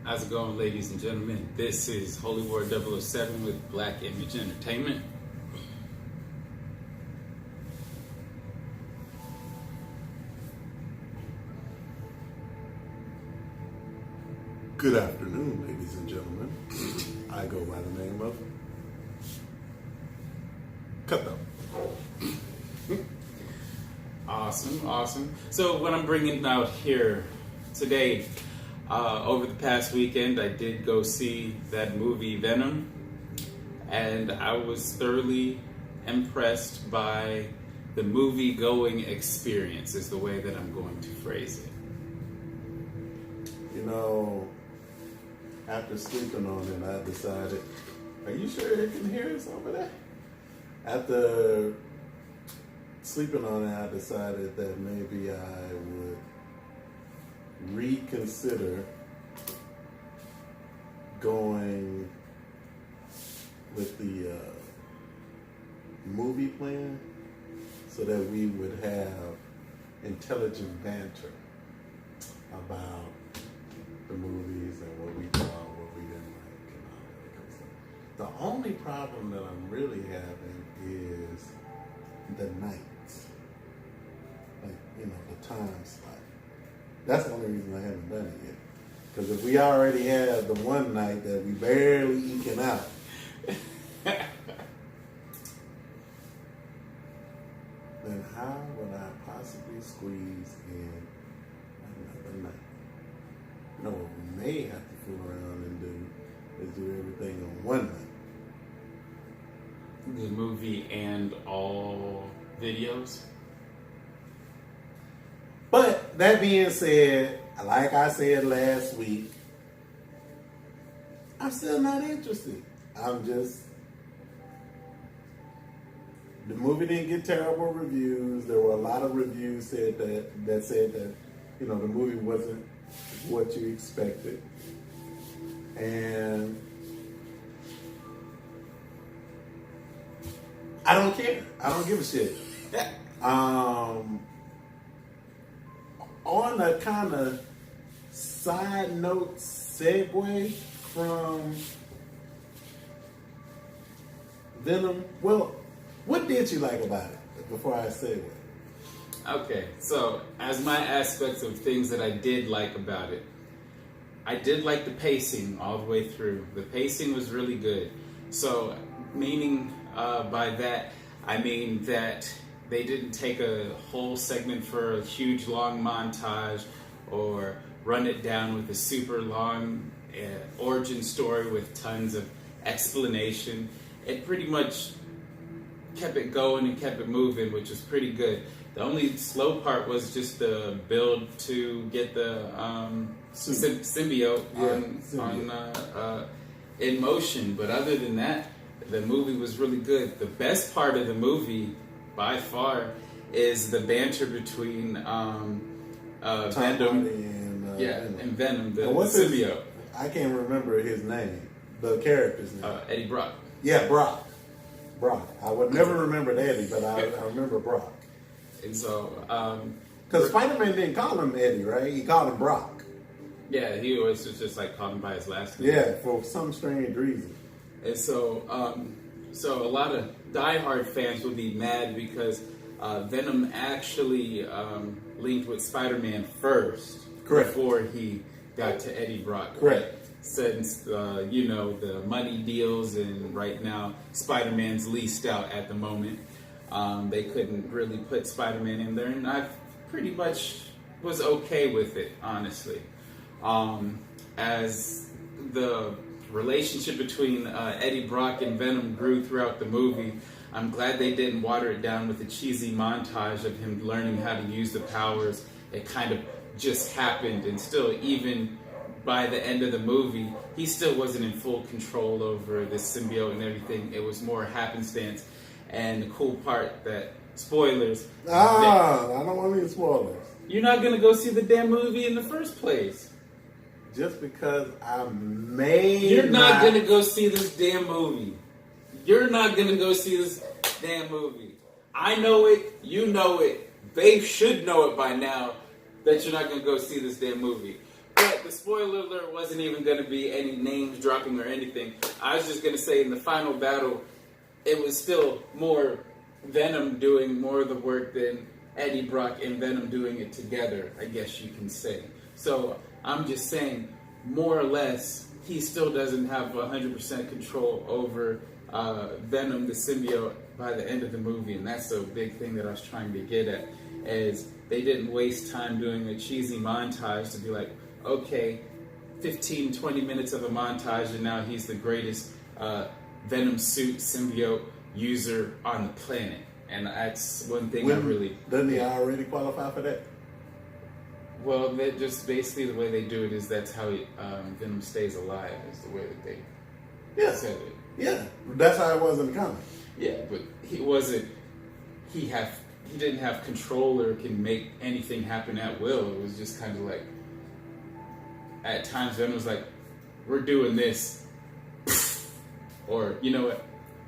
How's it going, ladies and gentlemen? This is Holy War 007 with Black Image Entertainment. Good afternoon, ladies and gentlemen. I go by the name of Cutthroat. Awesome. So what I'm bringing out here today, over the past weekend, I did go see that movie Venom, and I was thoroughly impressed by the movie-going experience, is the way that I'm going to phrase it. You know, after sleeping on it, I decided, are you sure it can hear us over there? After sleeping on it, I decided that maybe I would reconsider going with the movie plan so that we would have intelligent banter about the movies and what we thought, what we didn't like, and all that kind of stuff. The only problem that I'm really having is the nights. Like, you know, the time slot. That's the only reason I haven't done it yet. Because if we already have the one night that we barely eking out, then how would I possibly squeeze in another night? No, what we may have to fool around and do is do everything on one night. The movie and all videos. But that being said, like I said last week, I'm still not interested. The movie didn't get terrible reviews. There were a lot of reviews that said that, you know, the movie wasn't what you expected. And I don't care. I don't give a shit. On a kind of side note segue from Venom, well, what did you like about it before I say it? Okay, so as my aspects of things that I did like about it, I did like the pacing all the way through. The pacing was really good. So, meaning by that, I mean that they didn't take a whole segment for a huge long montage or run it down with a super long origin story with tons of explanation. It pretty much kept it going and kept it moving, which was pretty good. The only slow part was just the build to get the symbiote in motion. But other than that, the movie was really good. The best part of the movie, by far, is the banter between Venom and Venom, the symbiote. I can't remember his name, the character's name. Eddie Brock. Yeah, Brock. I would never remember Eddie, but I remember Brock. And so, because Spider-Man didn't call him Eddie, right? He called him Brock. Yeah, he always just like called him by his last name. Yeah, for some strange reason. And so, so a lot of diehard fans would be mad because Venom actually linked with Spider-Man first, correct, before he got to Eddie Brock. Correct. Since the money deals, and right now Spider-Man's leased out at the moment. They couldn't really put Spider-Man in there, and I pretty much was okay with it, honestly. As the relationship between Eddie Brock and Venom grew throughout the movie, I'm glad they didn't water it down with a cheesy montage of him learning how to use the powers. It kind of just happened, and still, even by the end of the movie, he still wasn't in full control over the symbiote and everything. It was more happenstance. And the cool part that, spoilers. I don't want any spoilers. You're not going to go see the damn movie in the first place. Just because You're not going to go see this damn movie. You're not going to go see this damn movie. I know it. You know it. They should know it by now that you're not going to go see this damn movie. But the spoiler alert wasn't even going to be any names dropping or anything. I was just going to say in the final battle, it was still more Venom doing more of the work than Eddie Brock and Venom doing it together, I guess you can say. So I'm just saying, more or less, he still doesn't have 100% control over Venom the symbiote by the end of the movie, and that's the big thing that I was trying to get at, is they didn't waste time doing a cheesy montage to be like, okay, 15, 20 minutes of a montage, and now he's the greatest Venom suit symbiote user on the planet. And that's one thing Doesn't he already qualify for that? Well, that just basically the way they do it is that's how Venom stays alive, is the way that they said it. Yeah, that's how it was in the comic. Yeah, but he wasn't. He didn't have control or can make anything happen at will. It was just kind of like, at times Venom was like, "We're doing this," or you know what,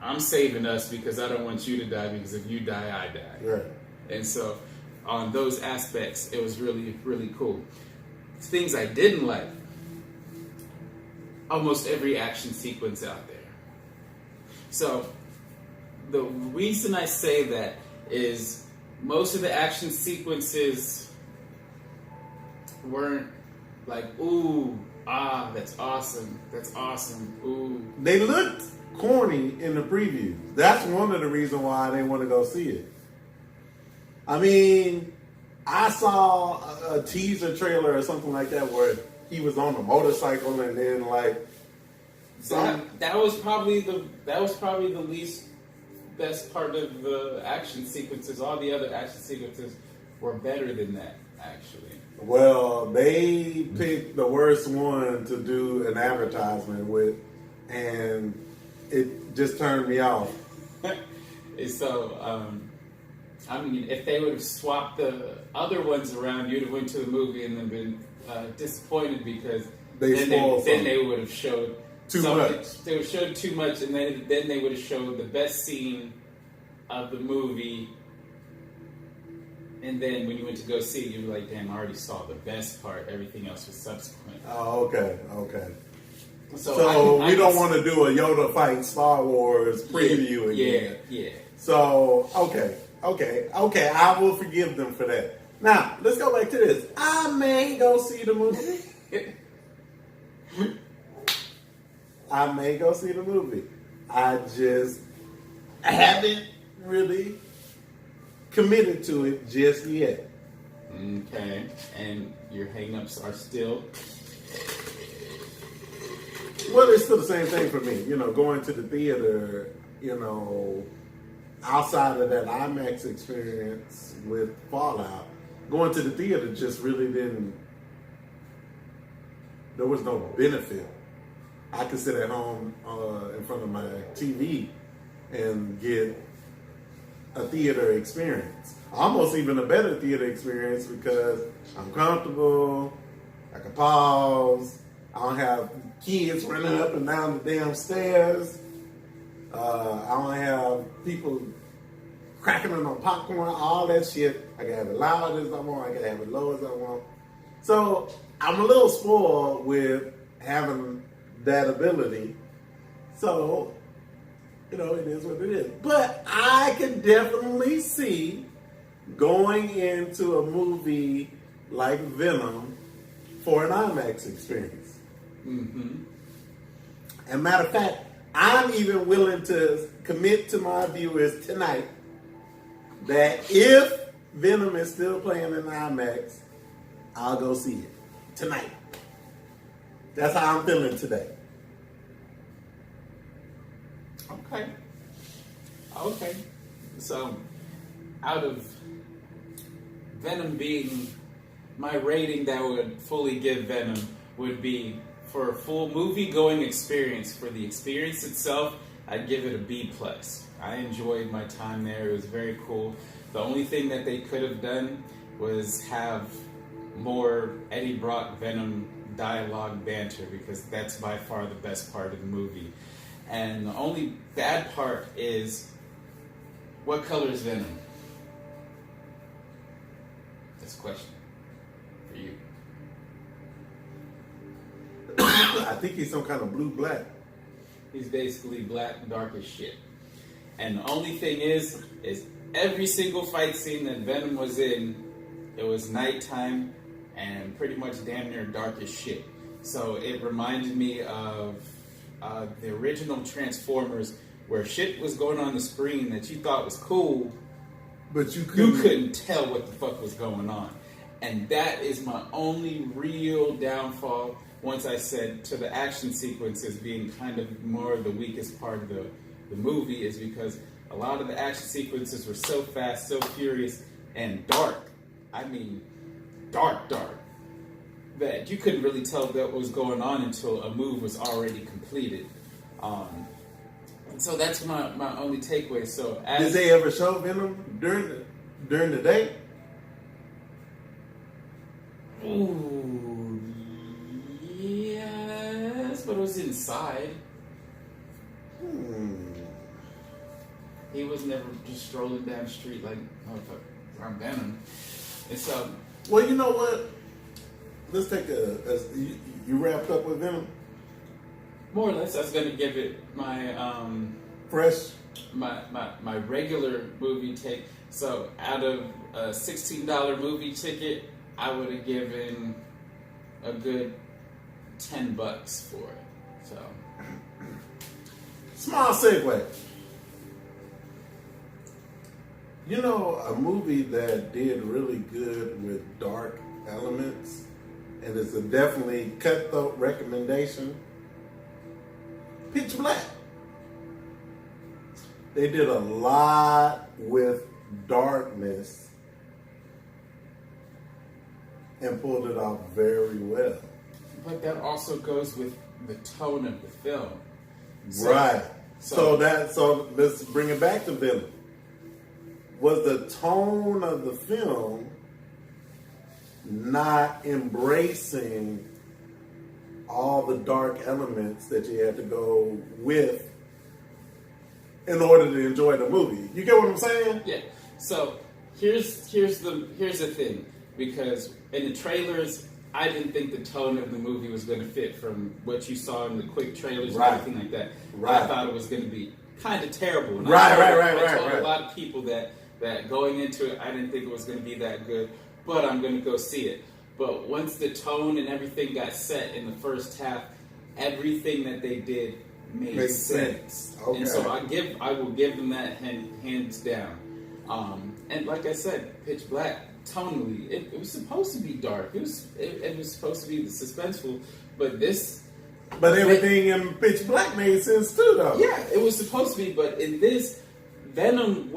I'm saving us because I don't want you to die, because if you die, I die. Right. And so, on those aspects, it was really, really cool. Things I didn't like: almost every action sequence out there. So, the reason I say that is most of the action sequences weren't like, ooh, ah, that's awesome, ooh. They looked corny in the previews. That's one of the reasons why I didn't want to go see it. I mean, I saw a teaser trailer or something like that where he was on a motorcycle and then like that was probably the least best part of the action sequences. All the other action sequences were better than that, actually. Well, they picked the worst one to do an advertisement with, and it just turned me off. So, I mean, if they would have swapped the other ones around, you'd have went to the movie and then been disappointed, because then they would have showed too much. They would have showed too much, and then they would have showed the best scene of the movie. And then when you went to go see it, you were like, damn, I already saw the best part. Everything else was subsequent. Oh, okay. So we don't want to do a Yoda fight Star Wars preview again. Yeah. So, okay. I will forgive them for that. Now, let's go back to this. I may go see the movie. I just haven't really committed to it just yet. Okay. And your hang-ups are still? Well, it's still the same thing for me. You know, going to the theater, you know, outside of that IMAX experience with Fallout, going to the theater just really there was no benefit. I could sit at home in front of my TV and get a theater experience. Almost even a better theater experience, because I'm comfortable, I can pause, I don't have kids running up and down the damn stairs, I don't have people cracking on popcorn, all that shit. I can have it loud as I want, I can have it low as I want. So I'm a little spoiled with having that ability. So, you know, it is what it is. But I can definitely see going into a movie like Venom for an IMAX experience. Mm-hmm. And matter of fact, I'm even willing to commit to my viewers tonight that if Venom is still playing in IMAX, I'll go see it tonight. That's how I'm feeling today. Okay. So, out of Venom being, my rating that would fully give Venom would be, for a full movie-going experience, for the experience itself, I'd give it a B+. I enjoyed my time there. It was very cool. The only thing that they could have done was have more Eddie Brock Venom dialogue banter, because that's by far the best part of the movie. And the only bad part is, what color is Venom? That's a question for you. I think he's some kind of blue-black. He's basically black, dark as shit. And the only thing is every single fight scene that Venom was in, it was nighttime and pretty much damn near dark as shit. So it reminded me of the original Transformers, where shit was going on the screen that you thought was cool, but you couldn't tell what the fuck was going on. And that is my only real downfall, once I said to the action sequences being kind of more of the weakest part of the movie, is because a lot of the action sequences were so fast, so furious, and dark. I mean, dark, that you couldn't really tell what was going on until a move was already completed. And so that's my only takeaway. So did they ever show Venom during the day? Ooh, yes, but it was inside. He was never just strolling down the street like, motherfucker, I'm Venom. And so, well, you know what? Let's take you wrapped up with Venom? More or less, I was going to give it my my regular movie take. So out of a $16 movie ticket, I would have given a good $10 for it. So small segue. You know, a movie that did really good with dark elements, and it's a definitely cutthroat recommendation, Pitch Black. They did a lot with darkness and pulled it off very well. But that also goes with the tone of the film. Right. So let's bring it back to Venom. Was the tone of the film not embracing all the dark elements that you had to go with in order to enjoy the movie? You get what I'm saying? Yeah. So here's the thing, because in the trailers, I didn't think the tone of the movie was going to fit from what you saw in the quick trailers and everything like that. Right. I thought it was going to be kind of terrible. And I told a lot of people that going into it, I didn't think it was going to be that good, but I'm going to go see it. But once the tone and everything got set in the first half, everything that they did made sense. Okay. And so I will give them that hands down. And like I said, Pitch Black, tonally, it was supposed to be dark. It was supposed to be suspenseful, but everything in Pitch Black made sense too, though. Yeah, it was supposed to be, but in this, Venom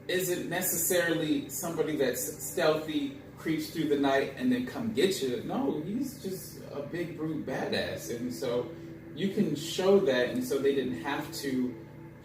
isn't necessarily somebody that's stealthy, creeps through the night, and then come get you. No, he's just a big brute badass, and so you can show that, and so they didn't have to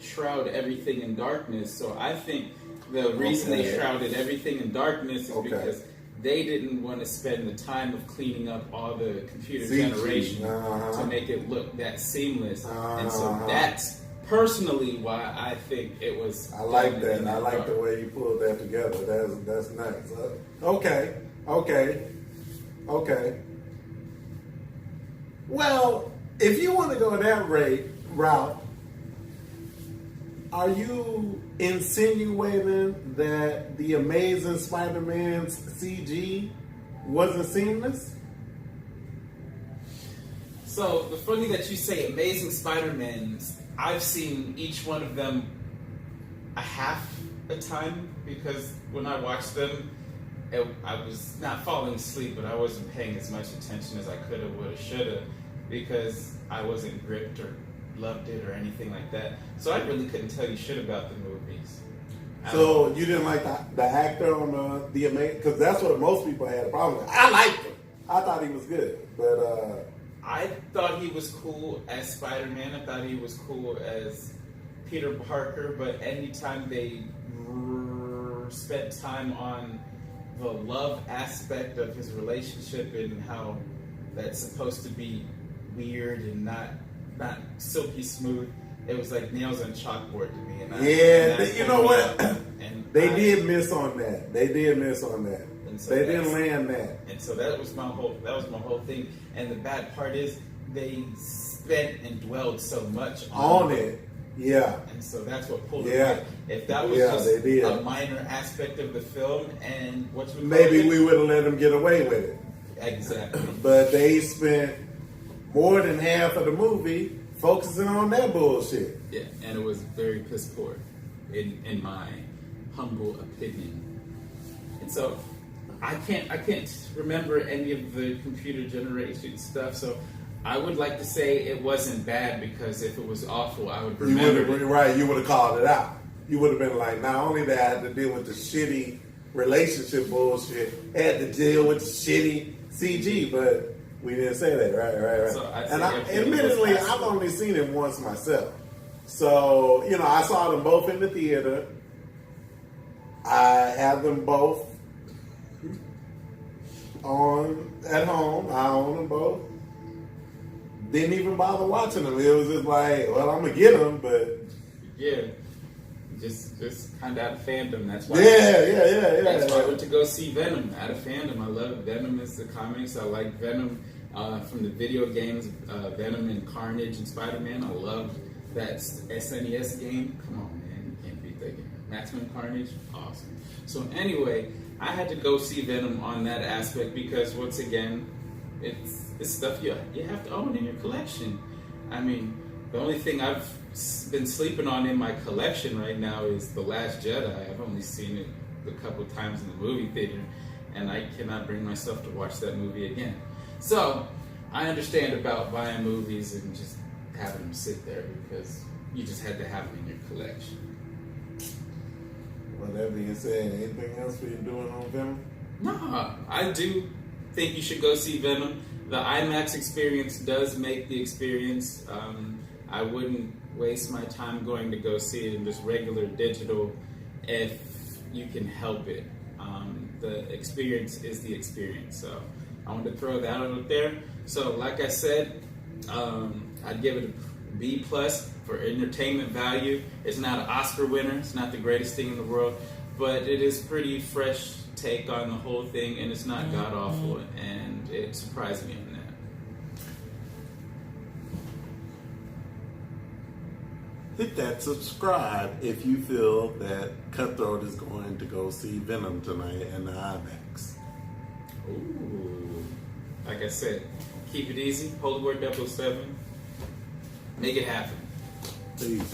shroud everything in darkness. So I think the reason they shrouded everything in darkness is because they didn't want to spend the time of cleaning up all the computer generation to make it look that seamless. And so that's personally why I think it was. I like that. I like the way you pulled that together. That's nice. Okay. Well, if you want to go that route, are you insinuating that the Amazing Spider-Man's CG wasn't seamless? So, the funny that you say Amazing Spider-Man's, I've seen each one of them a half a time, because when I watched them, I was not falling asleep, but I wasn't paying as much attention as I could have, would have, should have, because I wasn't gripped or loved it or anything like that. So I really couldn't tell you shit about the movies. So you didn't like the actor on the Amazing, because that's what most people had a problem with. I liked him. I thought he was good, but I thought he was cool as Spider-Man. I thought he was cool as Peter Parker. But anytime they spent time on the love aspect of his relationship and how that's supposed to be weird and not silky smooth, it was like nails on chalkboard to me. And you know what? They did miss on that. And so they didn't land that. And so that was my whole thing. And the bad part is, they spent and dwelled so much On it. Yeah. and so that's what pulled Yeah. it away. If that was Yeah, just they did. a minor aspect of the film, and Maybe we would have let them get away with it. exactly. But they spent more than half of the movie focusing on that bullshit. Yeah, and it was very piss poor, in my humble opinion. And so I can't remember any of the computer generation stuff. So I would like to say it wasn't bad, because if it was awful, I would remember it. Right, you would have called it out. You would have been like, not only that I had to deal with the shitty relationship bullshit, I had to deal with the shitty CG, but we didn't say that, right. So And admittedly, I've only seen it once myself. So, I saw them both in the theater. I have them both at home. I own them both. Didn't even bother watching them. It was just like, well, I'm gonna get them, but yeah, just kind of out of fandom. That's why. Yeah. That's why I went to go see Venom out of fandom. I love Venom as the comics. I like Venom from the video games. Venom and Carnage and Spider-Man. I love that SNES game. Come on, man, you can't beat that game. Maximum Carnage, awesome. So anyway, I had to go see Venom on that aspect, because once again, it's stuff you have to own in your collection. I mean, the only thing I've been sleeping on in my collection right now is The Last Jedi. I've only seen it a couple times in the movie theater, and I cannot bring myself to watch that movie again. So I understand about buying movies and just having them sit there, because you just had to have them in your collection. Well, that being said, anything else we doing on Venom? No, I do think you should go see Venom. The IMAX experience does make the experience. I wouldn't waste my time going to go see it in just regular digital if you can help it. The experience is the experience. So I wanted to throw that out there. So like I said, I'd give it a B+ for entertainment value. It's not an Oscar winner. It's not the greatest thing in the world, but it is pretty fresh take on the whole thing, and it's not god awful, and it surprised me on that. Hit that subscribe if you feel that Cutthroat is going to go see Venom tonight in the IMAX. Ooh. Like I said, keep it easy. Hold the word 007. Make it happen. Peace.